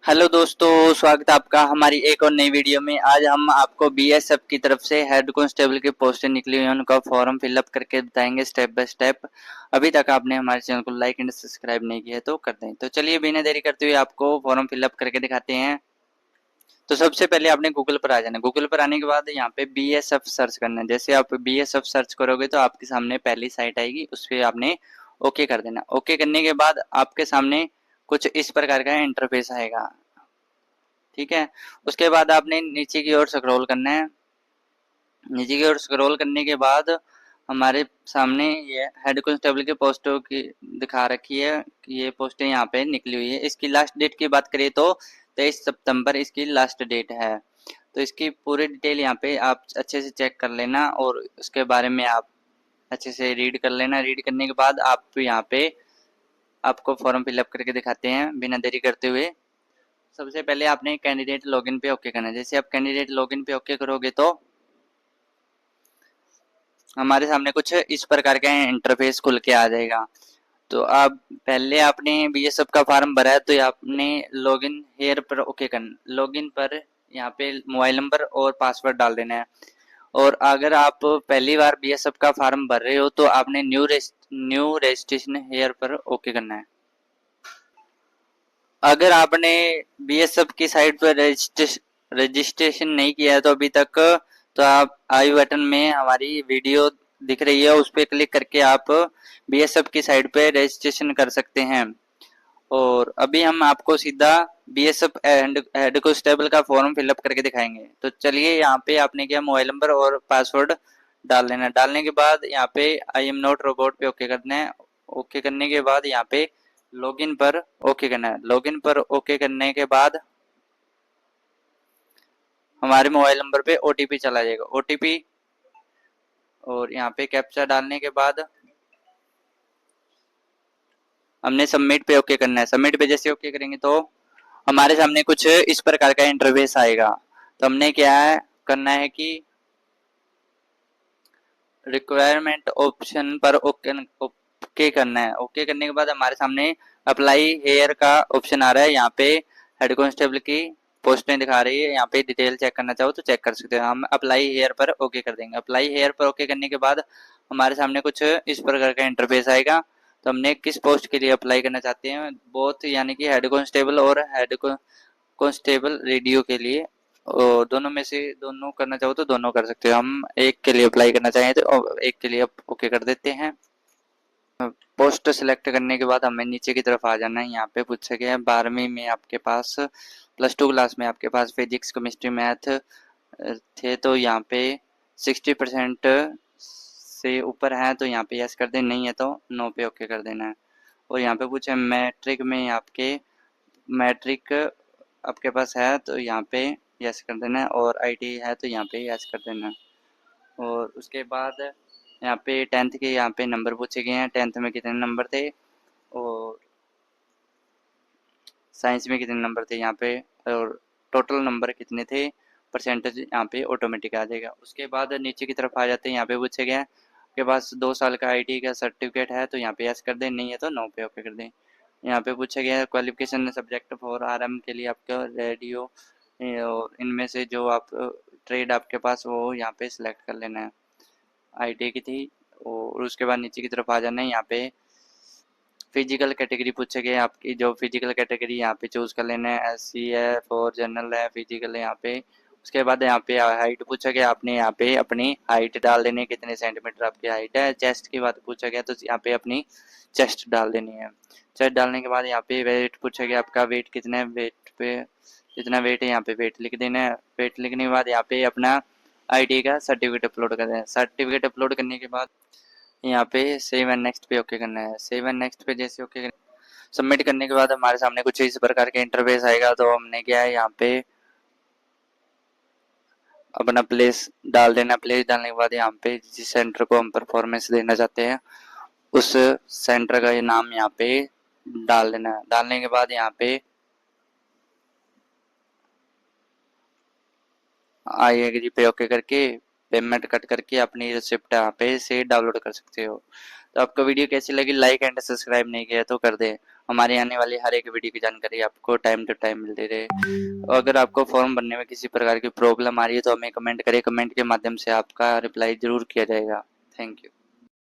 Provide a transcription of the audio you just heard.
Hello दोस्तों, स्वागत है आपका हमारी एक और नई वीडियो में। आज हम आपको बीएसएफ की तरफ से हेड कांस्टेबल की पोस्टें निकली हुई हैं, उनका फॉर्म फिलअप करके बताएंगे स्टेप बाय स्टेप। अभी तक आपने हमारे चैनल को लाइक एंड सब्सक्राइब नहीं किया है तो कर दें। तो चलिए बिना देरी करते हुए आपको फॉर्म फिलअप करके दिखाते हैं। तो सबसे पहले आपने गूगल पर आ जाना। गूगल पर आने के बाद यहाँ पे बीएसएफ सर्च करना है। जैसे आप बीएसएफ सर्च करोगे तो आपके सामने पहली साइट आएगी, उस पर आपने ओके कर देना। ओके करने के बाद आपके सामने कुछ इस प्रकार का इंटरफेस आएगा, ठीक है। उसके बाद आपने नीचे की ओर स्क्रॉल करना है। नीचे की ओर स्क्रॉल करने के बाद हमारे सामने ये हेड कांस्टेबल की पोस्टों की दिखा रखी है कि ये पोस्टें यहाँ पे निकली हुई है। इसकी लास्ट डेट की बात करें तो 23 सितंबर इसकी लास्ट डेट है। तो इसकी पूरी डिटेल यहाँ पे आप अच्छे से चेक कर लेना और उसके बारे में आप अच्छे से रीड कर लेना। रीड करने के बाद आप यहाँ पे आपको फॉर्म फिलअप करके दिखाते हैं बिना देरी करते हुए। सबसे पहले आपने कैंडिडेट लॉगिन पे ओके करना है। जैसे आप कैंडिडेट लॉगिन पे ओके करोगे तो हमारे सामने कुछ इस प्रकार का इंटरफेस खुल के आ जाएगा। तो आप पहले आपने बीएसएफ का फॉर्म भरा है तो आपने लॉगिन हेयर पर ओके करना। लॉगिन पर यहाँ पे मोबाइल नंबर और पासवर्ड डाल देना है। और अगर आप पहली बार बीएसएफ का फॉर्म भर रहे हो तो आपने न्यू रजिस्ट्रेशन हेयर पर ओके करना है। अगर आपने बीएसएफ की साइट पर रजिस्ट्रेशन नहीं किया है तो अभी तक, तो आप आई बटन में हमारी वीडियो दिख रही है, उस पर क्लिक करके आप बीएसएफ की साइट पे रजिस्ट्रेशन कर सकते हैं। और अभी हम आपको सीधा बीएसएफ हेड कांस्टेबल का फॉर्म फिलअप करके दिखाएंगे। तो चलिए, यहाँ पे आपने क्या मोबाइल नंबर और पासवर्ड डाल लेना। डालने के बाद यहाँ पे आई एम नॉट रोबोट पे ओके करना है। ओके करने के बाद यहाँ पे लॉगिन पर ओके करना है। लॉगिन पर ओके करने के बाद हमारे मोबाइल नंबर पे ओटीपी चला जाएगा। ओटीपी और यहाँ पे कैप्चा डालने के बाद हमने सबमिट पे ओके करना है। सबमिट पे जैसे ओके करेंगे तो हमारे सामने कुछ इस प्रकार का इंटरफेस आएगा। तो हमने क्या है करना है कि रिक्वायरमेंट ऑप्शन पर ओके करना है। ओके करने के बाद हमारे सामने अप्लाई हेयर का ऑप्शन आ रहा है। यहाँ पे हेड कांस्टेबल की पोस्टें दिखा रही है। यहाँ पे डिटेल चेक करना चाहो तो चेक कर सकते हो। हम अप्लाई हेयर पर ओके कर देंगे। अप्लाई हेयर पर ओके करने के बाद हमारे सामने कुछ इस प्रकार का इंटरफेस आएगा। तो हमने किस पोस्ट के लिए अप्लाई करना चाहते हैं, बोथ यानी कि हेड कांस्टेबल और हेड कांस्टेबल रेडियो के लिए, और दोनों में से दोनों करना चाहो तो दोनों कर सकते हो। हम एक के लिए अप्लाई करना चाहें तो एक के लिए ओके कर देते हैं। पोस्ट सेलेक्ट करने के बाद हमें नीचे की तरफ आ जाना है। यहाँ पे पूछा गया है 12वीं में आपके पास, +2 क्लास में आपके पास फिजिक्स केमिस्ट्री मैथ थे तो यहाँ पे 60% से ऊपर है तो यहाँ पे यस कर दें, नहीं है तो नो पे ओके कर देना है। और यहाँ पे पूछे मैट्रिक में आपके मैट्रिक आपके पास है तो यहाँ पे यस कर देना है, और आईटी है तो यहाँ पे यस कर देना है। और उसके बाद यहाँ पे 10th के यहाँ पे नंबर पूछे गए हैं। 10th में कितने नंबर थे और साइंस में कितने नंबर थे यहाँ पे, और टोटल नंबर कितने थे, परसेंटेज यहाँ पे ऑटोमेटिक आ जाएगा। उसके बाद नीचे की तरफ आ जाते हैं। यहाँ पे पूछे गए आपके पास 2 साल का आईटी का सर्टिफिकेट है तो यहाँ पे यस कर दें, नहीं है तो नो पे ओके कर दें। यहाँ पे पूछा गया है क्वालिफिकेशन सब्जेक्ट फॉर आरएम के लिए आपका रेडियो, और इनमें से जो आप ट्रेड आपके पास वो यहाँ पे सिलेक्ट कर लेना है। आईटी की थी। और उसके बाद नीचे की तरफ आ जाना है। यहाँ पे फिजिकल कैटेगरी पूछे गए, आपकी जो फिजिकल कैटेगरी यहाँ पे चूज कर लेना है। एससी है, और जनरल है, फिजिकल है यहाँ पे। उसके बाद यहाँ पे हाइट पूछा गया, आपने यहाँ पे अपनी हाइट डाल देनी है, कितने सेंटीमीटर आपकी हाइट है। चेस्ट की बात पूछा गया तो यहाँ पे अपनी चेस्ट डाल देनी है। चेस्ट डालने के बाद यहाँ पे वेट पूछा गया, आपका वेट कितना है, वेट पे जितना वेट है यहाँ पे वेट लिख देना है। वेट लिखने के बाद यहाँ पे अपना आईडी का सर्टिफिकेट अपलोड कर देना है। सर्टिफिकेट अपलोड करने के बाद यहाँ पे सेव एंड नेक्स्ट पे ओके करना है। सेव एंड नेक्स्ट पे जैसे ओके सबमिट करने के बाद हमारे सामने कुछ इस प्रकार के इंटरफेस आएगा। तो हमने क्या है यहाँ पे अपना प्लेस डाल देना। प्लेस डालने के बाद यहाँ पे जिस सेंटर को हम परफॉर्मेंस देना चाहते हैं उस सेंटर का ये नाम यहाँ पे डाल देना। डालने के बाद यहाँ पे आई एग्री पे ओके करके पेमेंट कट करके अपनी रिसिप्ट यहाँ पे से डाउनलोड कर सकते हो। तो आपको वीडियो कैसी लगी, लाइक एंड सब्सक्राइब नहीं किया तो कर दे। हमारी आने वाली हर एक वीडियो की जानकारी आपको टाइम टू टाइम मिलती रहे। अगर आपको फॉर्म भरने में किसी प्रकार की प्रॉब्लम आ रही है तो हमें कमेंट करें, कमेंट के माध्यम से आपका रिप्लाई जरूर किया जाएगा। Thank you.